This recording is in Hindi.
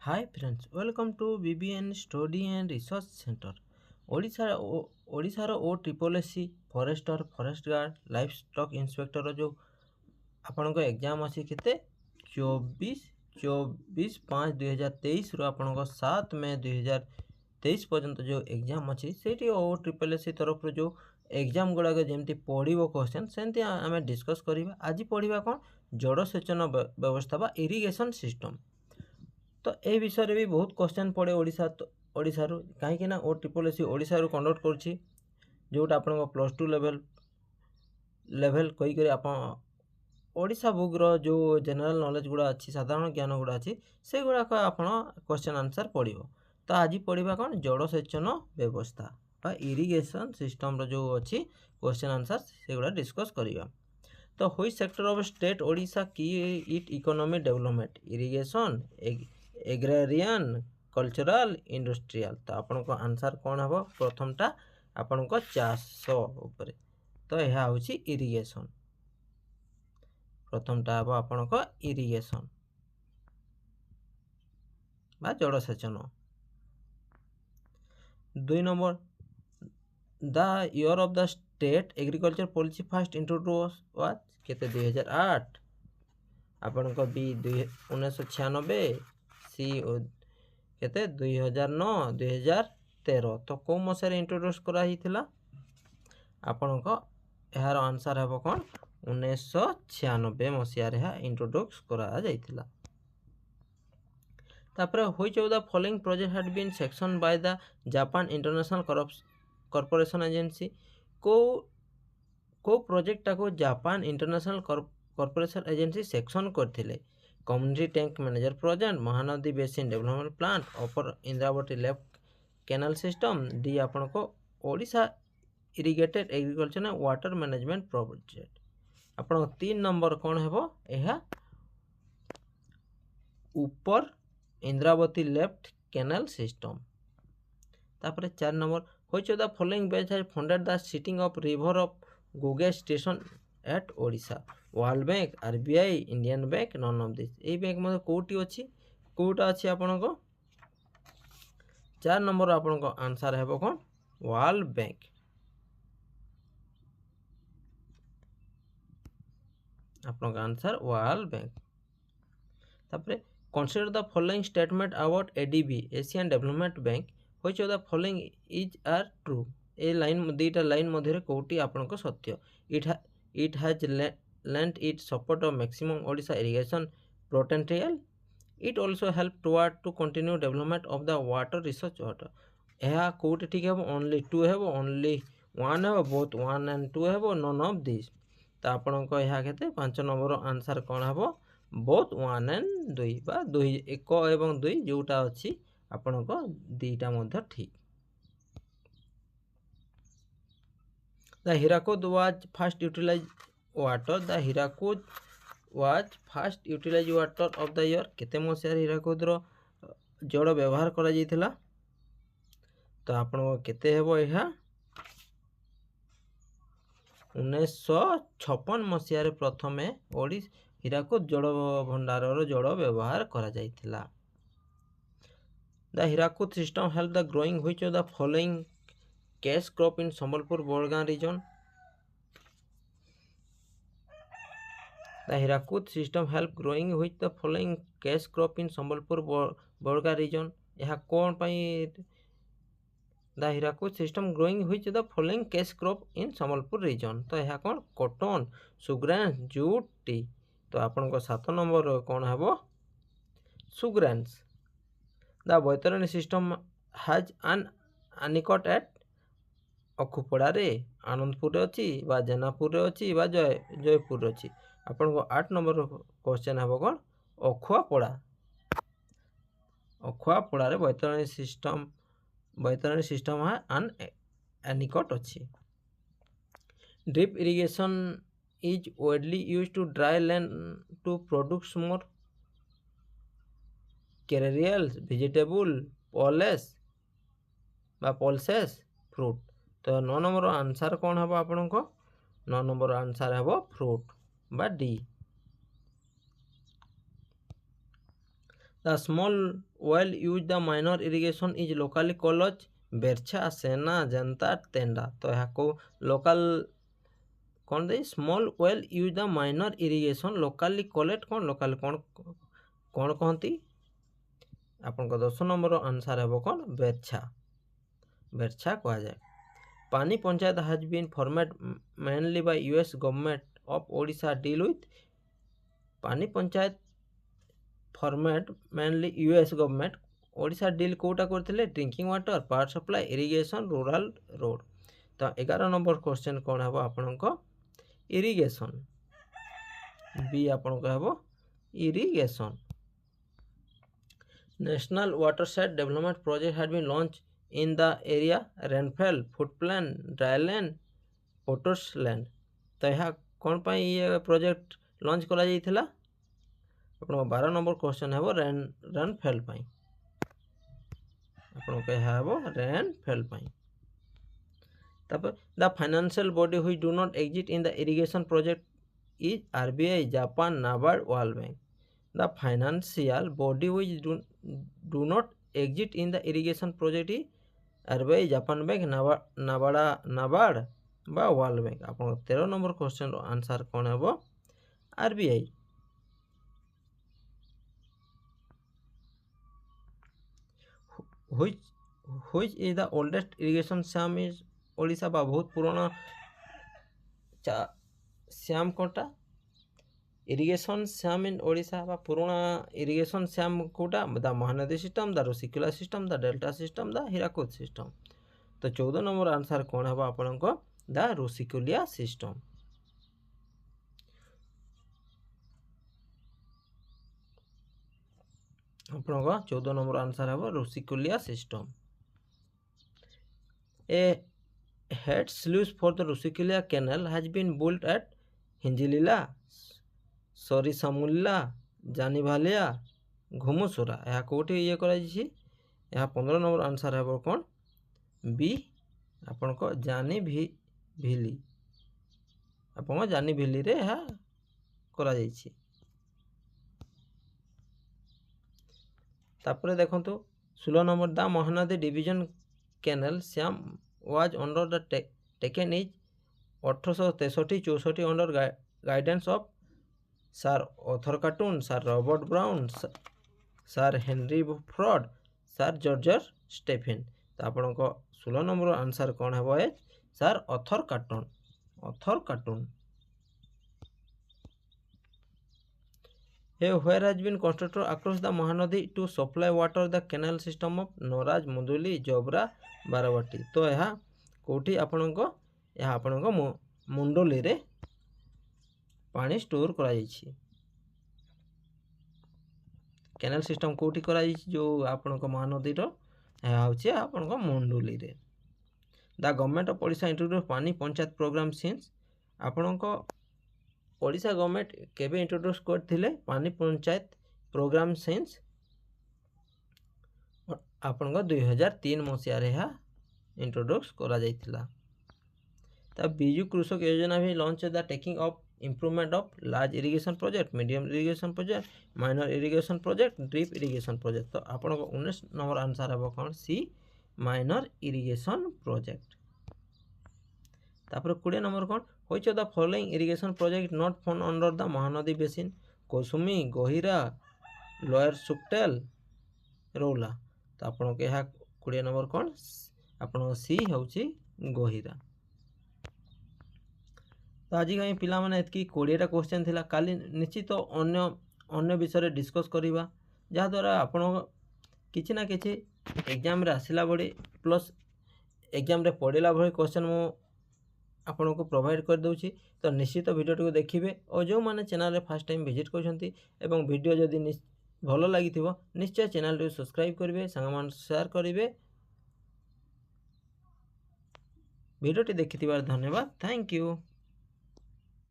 Hi friends, welcome to BBN Study and Research Center. ଓଡ଼ିଶାର OSSC forester forest guard life stock inspector ଯେଉଁ ଆପଣଙ୍କ ଏକ୍ଜାମ୍ ଅଛି କେତେ 24/5/2023 ଆପଣଙ୍କ 7 ମେ 2023 ପର୍ଯ୍ୟନ୍ତ ଯେଉଁ ଏକ୍ଜାମ୍ ଅଛି ସେଇଠି OSSC ତରଫରୁ ଯେଉଁ ଏକ୍ଜାମ୍ ଗୁଡ଼ାକ ଯେମିତି ପଡ଼ିବ କ୍ୱେଶ୍ଚନ୍ ସେମିତି ଆମେ ଡିସ୍କସ୍ କରିବା। ଆଜି ପଢ଼ିବା କ'ଣ ଜଳସେଚନ ବ୍ୟବସ୍ଥା ବା ଇରିଗେସନ୍ ସିଷ୍ଟମ୍। तो ए विषय भी बहुत क्वेश्चन पड़े ओडिशारू कहीं OSSC ओडिशारू कंडक्ट करुच्ची जोटा आपण प्लस टू लेवल कहीकि आप ओडिशा बुक रो जो जनरल नॉलेज गुड़ा अच्छी साधारण ज्ञान गुड़ा अच्छी से गुड़ाक आप क्वेश्चन आंसर पढ़ो। तो आज पढ़ा कौन जलसेचन व्यवस्था बा इरिगेशन सिस्टम रो जो अच्छी क्वेश्चन आंसर से गुड़ा डिस्कस करवा। तो हुई सेक्टर ऑफ स्टेट ओडिशा की it economy development irrigation agrarian cultural industrial. तो आपण को आंसर कौन हम प्रथमटा आपण को चाष उपरे। तो यह हूँ इरिगेशन प्रथमटा हम आपण को इरिगेशन बा जलसेचन। 2 number the year of the state agriculture policy first introduce was केते 2008 आपण को बी 1996 सी केते 2009 2013। तो कौ मसीह इंट्रोड्यूस करा आपण को यार आंसर है कौन 1996 मसीह इंट्रोड्यूस करा जाइथिला। तापर which of the following project had been section by the Japan international corporation agency को प्रोजेक्ट को Japan international corporation agency section करथिले। Community tank manager project Mahanadi basin development plant upper Indravati left canal system D आपण को Odisha irrigated agriculture water management project. आपण 3 नंबर कौन है यह ऊपर इंद्रावती लेफ्ट कैनाल सिस्टम। तापर 4 number which of the following batch has funded the sitting of river of gauges station at Odisha World Bank RBI Indian Bank none of this. A bank मतलब कोटी अच्छी कोटा अच्छी आपण को 4 नंबर आपण को आंसर है कौन वर्ल्ड बैंक। आपण का आंसर वर्ल्ड बैंक। तापर consider the following statement about ADB Asian development bank which of the following is are true. ए लाइन दुईटा लाइन मध्य कोटी आपण को सत्य। It has lent its support of maximum Odisha irrigation potential. It also helped toward to continue development of the water research water. यह कोट ठीक है ओनली 2 है ओनली 1 है बोथ 1 and 2 है नन ऑफ दिस। तो आपण को यह केते 5 नंबर आंसर कौन है बोथ 1 and 2 बा 2 1 एवं 2 जोटा अच्छी आपण को दीटा मध्य ठीक। The Hirakud was first utilise water the Hirakud was first utilise water of the year केते मसिया हीराकुद रो जड़ व्यवहार करा जाइथिला। तो आपण केते हेबो एहा 1956 मसिया रे प्रथमे हीराकुद जड़ भंडार रो जड़ व्यवहार करा जाइथिला। The Hirakud system help the growing which of the following cash crop in Sambalpur Bargarh region. The Hirakud system help growing with the following cash crop in Sambalpur Borga region। यह कौन पाई the Hirakud system growing with the following cash crop in Sambalpur region। तो यह कौन कॉटन सुग्रांस जूट टी। तो आपण को 7 नंबर कौन है सुग्रांस। The Baitarani system has an anicut at Akhupada रे आनंदपुर अच्छी बा जेनापुर अच्छी बा जयपुर अच्छी। आपण को 8 नंबर क्वेश्चन है कौन अखुआपड़ा रे बैतरणी सिस्टम है एन एनिकट अच्छी। Drip irrigation is widely used to dry land to produce more cereals vegetable pulses fruit. तो 9 नंबर आंसर कौन है आपण को 9 नंबर आंसर है फ्रूट बा D. The small well use the minor irrigation is locally called बेरछा सेना जनता तेंडा। तो यहाँ को लोकाल कौन the small well use the minor irrigation locally called कौन लोकाल कौन कौन कहती आपन 10 नंबर आंसर है कौन बेरछा बेरछा कहा जाए। Pani Panchayat has been formed mainly by US government of Odisha deal with Pani Panchayat formed mainly US government Odisha deal कोटा करथिले drinking water power supply irrigation rural road. तो 11 नंबर क्वेश्चन कौन है आपनको इरिगेशन बी आपनको है irrigation. National watershed development project had been launch in the area rainfall फुटप्लान ड्राईलैंड पोटर्सलैंड। तो यह कौन पाई ये प्रोजेक्ट लॉन्च करा जाइथिला आपन 12 नंबर क्वेश्चन है रेनफेल पाई आपन के है रेनफेल पाई। तब the financial body which do not exit in the irrigation project is RBI Japan NABARD world bank. The financial body which do not exit in the irrigation project is RBI Japan bank NABARD बा वर्ल्ड बैंक। आप 13 नंबर क्वेश्चन आंसर कौन है RBI. Which is the oldest irrigation scheme is Odisha बा बहुत पुराना श्याम कोटा इरिगेशन श्याम इन ओडिशा बा पुराना इरिगेशन श्याम कोटा the Mahanadi system the Rushikulya system the delta system the Hirakud system. तो 14 नंबर आंसर कौन है आपको द रुसिकुलिया सिस्टम। आपको 14 नंबर आंसर है Rushikulya system. A head sluice for the Rusikulia canal has been built at हिंजिलीला सरीसामुल्ला जानीभालिया घुमुसुरा। यह कौटी ये कर 15 नंबर आंसर है कौन बी आपण को जानी भिली आप जानी भिली रे यह करा जाइछि। तापर देखंतु 16 number the Mahanadi division canal श्याम was under the taken is 1863-64 under guidance of Sir Arthur Cartoon, Sir Robert Brown, Sir Henry Ford, Sir George Stephen। तो आपको 16 नंबर आंसर कौन है sir author cartoon author cartoon. where has been constructed across the Mahanadi to supply water the canal system of Noraj Munduli Jobra Barabati. तो यह कौटी आपणको मुंडली रे पानी स्टोर करा जाइछि। कैनाल सिस्टम कौटी करा जाइछि जो आपणको महानदी रो होछि आपणको मुंडली रे। The government of Odisha introduce Pani Panchayat programme since आपणको ओडिशा गवर्नमेंट केबे इंट्रोड्यूस करथिले पानी पंचायत प्रोग्राम सिंस आपन 2003 मसीह रे इंट्रोड्यूस करा जाइथिला। तब बिजु कृषक योजना भी launch the taking of improvement of large irrigation project medium irrigation project minor irrigation project drip irrigation project. तो आपन 19 नंबर आंसर है कौन सी माइनर इरिगेशन प्रोजेक्ट। तापर 20 नंबर कौन which of the following irrigation project not found under the Mahanadi basin Kosumi Gohira lower Suktel रोला। तो आपन के 20 नंबर कौन आपन सी होची गोहिरा। तो आज कहीं पिला माने एतकी 20टा क्वेश्चन थिला काली निश्चित अन्य विषय डिस्कस करिबा जहाँ द्वारा आपन किछि ना किछि एग्जाम रे आसिला बडी प्लस एग्जाम रे पढ़िला भली क्वेश्चन मु आपन को प्रोवाइड कर दउछि। तो निश्चित वीडियो को देखिबे और जो माने चैनल रे फर्स्ट टाइम विजिट करछंती एवं वीडियो जदी भल लगी निश्चय चैनल को सब्सक्राइब करेंगे सांग शेयर करेंगे। वीडियोटी देखि धन्यवाद थैंक यू।